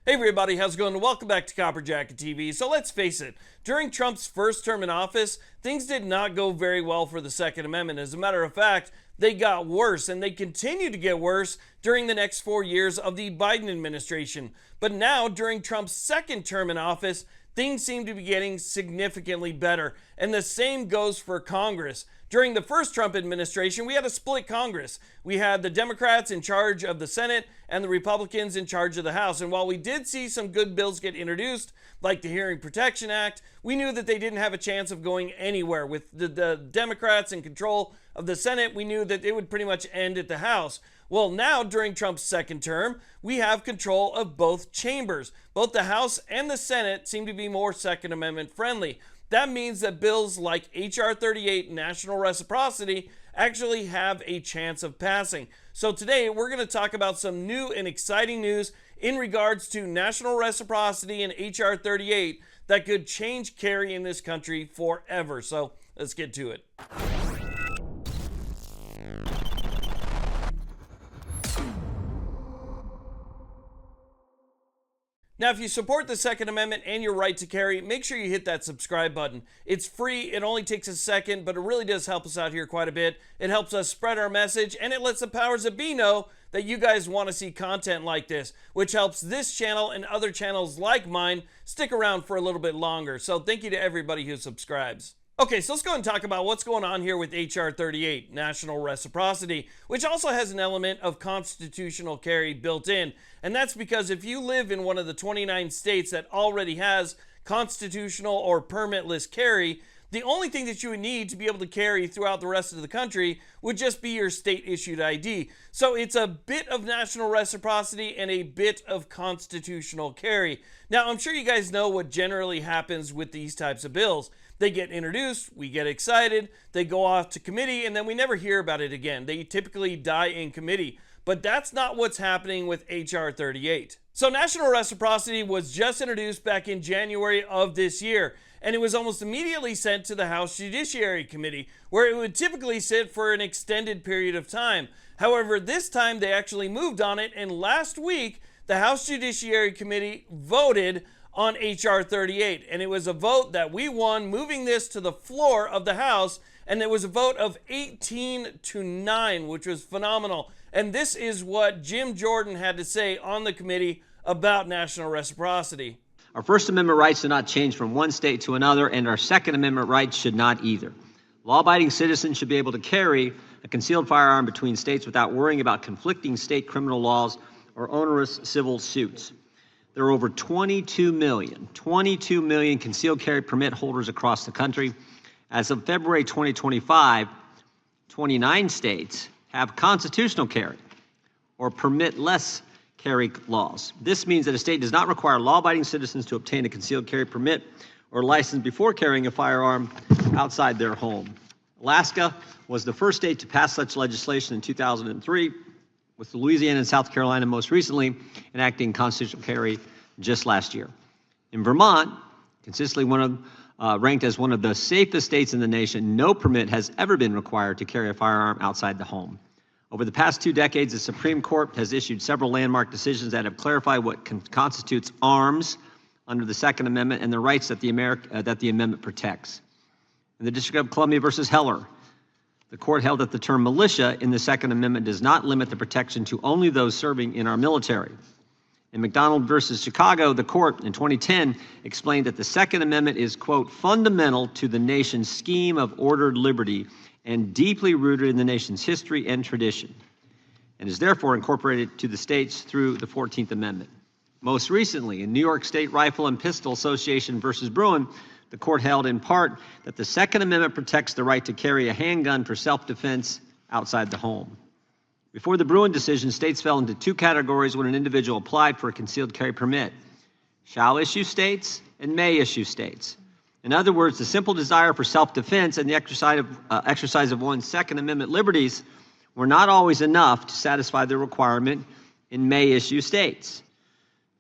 Hey everybody, how's it going? Welcome back to Copper Jacket TV. So let's face it, during Trump's first term in office, things did not go very well for the Second Amendment. As a matter of fact, they got worse, and they continue to get worse during the next 4 years of the Biden administration. But now, during Trump's second term in office, things seem to be getting significantly better. And the same goes for Congress. During the first Trump administration, we had a split Congress. We had the Democrats in charge of the Senate and the Republicans in charge of the House. And while we did see some good bills get introduced, like the Hearing Protection Act, we knew that they didn't have a chance of going anywhere. With the Democrats in control of the Senate, we knew that it would pretty much end at the House. Well, now, during Trump's second term, we have control of both chambers. Both the House and the Senate seem to be more Second Amendment friendly. That means that bills like H.R. 38, National Reciprocity, actually have a chance of passing. So today, we're going to talk about some new and exciting news in regards to National Reciprocity and H.R. 38 that could change carry in this country forever. So let's get to it. Now, if you support the Second Amendment and your right to carry, make sure you hit that subscribe button. It's free, it only takes a second, but it really does help us out here quite a bit. It helps us spread our message, and it lets the powers that be know that you guys want to see content like this, which helps this channel and other channels like mine stick around for a little bit longer. So thank you to everybody who subscribes. Okay, so let's go and talk about what's going on here with H.R. 38, National Reciprocity, which also has an element of constitutional carry built in. And that's because if you live in one of the 29 states that already has constitutional or permitless carry, the only thing that you would need to be able to carry throughout the rest of the country would just be your state-issued ID. So it's a bit of national reciprocity and a bit of constitutional carry. Now, I'm sure you guys know what generally happens with these types of bills. They get introduced, we get excited, they go off to committee, and then we never hear about it again. They typically die in committee. But that's not what's happening with H.R. 38. So National Reciprocity was just introduced back in January of this year, and it was almost immediately sent to the House Judiciary Committee, where it would typically sit for an extended period of time. However, this time they actually moved on it, and last week, the House Judiciary Committee voted on H.R. 38, and it was a vote that we won, moving this to the floor of the House, and it was a vote of 18-9, which was phenomenal. And this is what Jim Jordan had to say on the committee about national reciprocity. Our First Amendment rights do not change from one state to another, and our Second Amendment rights should not either. Law-abiding citizens should be able to carry a concealed firearm between states without worrying about conflicting state criminal laws or onerous civil suits. There are over 22 million concealed carry permit holders across the country. As of February 2025, 29 states have constitutional carry or permit-less carry laws. This means that a state does not require law-abiding citizens to obtain a concealed carry permit or license before carrying a firearm outside their home. Alaska was the first state to pass such legislation in 2003, with Louisiana and South Carolina most recently enacting constitutional carry just last year. In Vermont, consistently ranked as one of the safest states in the nation, no permit has ever been required to carry a firearm outside the home. Over the past 2 decades, the Supreme Court has issued several landmark decisions that have clarified what constitutes arms under the Second Amendment and the rights that the amendment protects. In the District of Columbia versus Heller, the court held that the term militia in the Second Amendment does not limit the protection to only those serving in our military. In McDonald versus Chicago, the court in 2010 explained that the Second Amendment is, quote, fundamental to the nation's scheme of ordered liberty and deeply rooted in the nation's history and tradition, and is therefore incorporated to the states through the 14th Amendment. Most recently, in New York State Rifle and Pistol Association versus Bruin, the court held in part that the Second Amendment protects the right to carry a handgun for self-defense outside the home. Before the Bruin decision, states fell into 2 categories when an individual applied for a concealed carry permit: shall issue states and may issue states. In other words, the simple desire for self-defense and the exercise of one's Second Amendment liberties were not always enough to satisfy the requirement in may issue states.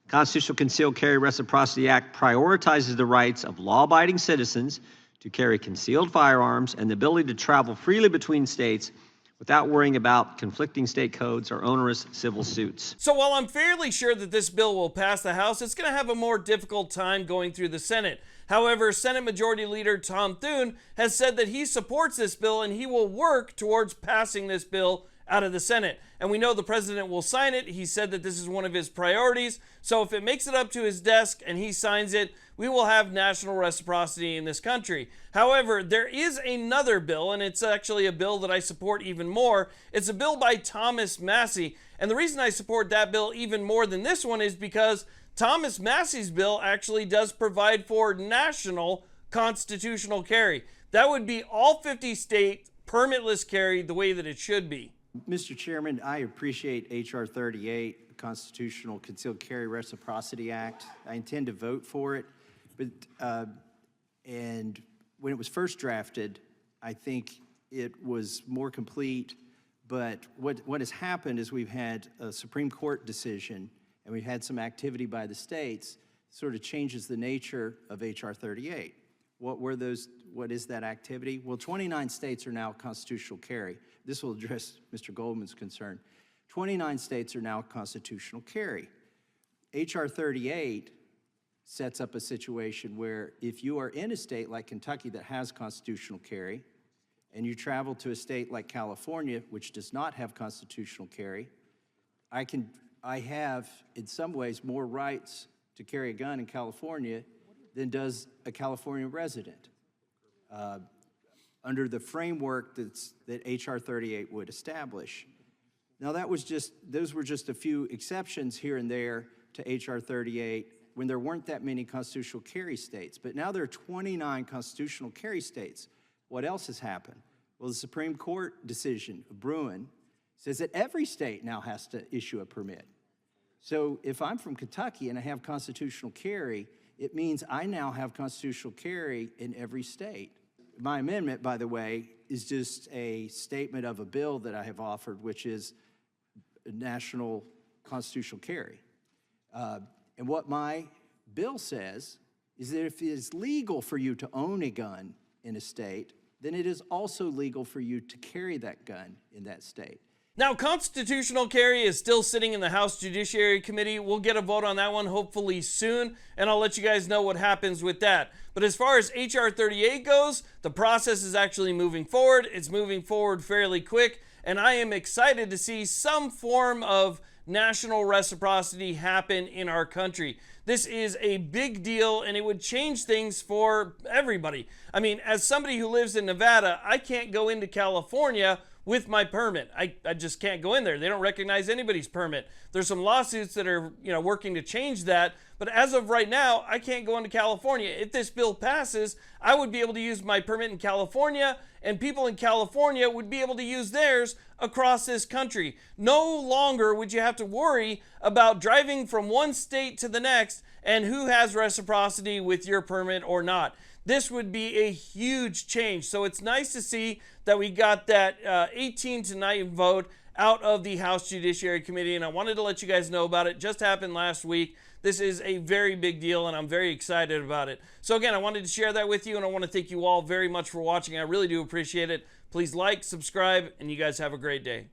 The Constitutional Concealed Carry Reciprocity Act prioritizes the rights of law-abiding citizens to carry concealed firearms and the ability to travel freely between states without worrying about conflicting state codes or onerous civil suits. So while I'm fairly sure that this bill will pass the House, it's going to have a more difficult time going through the Senate. However, Senate Majority Leader Tom Thune has said that he supports this bill and he will work towards passing this bill out of the Senate. And we know the president will sign it. He said that this is one of his priorities. So if it makes it up to his desk and he signs it, we will have national reciprocity in this country. However, there is another bill, and it's actually a bill that I support even more. It's a bill by Thomas Massie. And the reason I support that bill even more than this one is because Thomas Massie's bill actually does provide for national constitutional carry. That would be all 50 state permitless carry the way that it should be. Mr. Chairman, I appreciate H.R. 38, the Constitutional Concealed Carry Reciprocity Act. I intend to vote for it, but and when it was first drafted, I think it was more complete. But what has happened is we've had a Supreme Court decision, and we've had some activity by the states, sort of changes the nature of H.R. 38. What is that activity? Well, 29 states are now constitutional carry. This will address Mr. Goldman's concern. 29 states are now constitutional carry. H.R. 38 sets up a situation where if you are in a state like Kentucky that has constitutional carry, and you travel to a state like California, which does not have constitutional carry, I have, in some ways, more rights to carry a gun in California than does a California resident, under the framework that H.R. 38 would establish. Now, those were just a few exceptions here and there to H.R. 38 when there weren't that many constitutional carry states. But now there are 29 constitutional carry states. What else has happened? Well, the Supreme Court decision of Bruin says that every state now has to issue a permit. So if I'm from Kentucky and I have constitutional carry, it means I now have constitutional carry in every state. My amendment, by the way, is just a statement of a bill that I have offered, which is national constitutional carry. And what my bill says is that if it is legal for you to own a gun in a state, then it is also legal for you to carry that gun in that state. Now, constitutional carry is still sitting in the House Judiciary Committee. We'll get a vote on that one hopefully soon, and I'll let you guys know what happens with that. But as far as H.R. 38 goes, the process is actually moving forward. It's moving forward fairly quick, and I am excited to see some form of national reciprocity happen in our country. This is a big deal, and it would change things for everybody. I mean, as somebody who lives in Nevada, I can't go into California with my permit. I just can't go in there. They don't recognize anybody's permit. There's some lawsuits that are, working to change that, but as of right now, I can't go into California. If this bill passes, I would be able to use my permit in California, and people in California would be able to use theirs across this country. No longer would you have to worry about driving from one state to the next and who has reciprocity with your permit or not. This would be a huge change. So it's nice to see that we got that 18-9 vote out of the House Judiciary Committee, and I wanted to let you guys know about it. Just happened last week. This is a very big deal, and I'm very excited about it. So again, I wanted to share that with you, and I want to thank you all very much for watching. I really do appreciate it. Please like, subscribe, and you guys have a great day.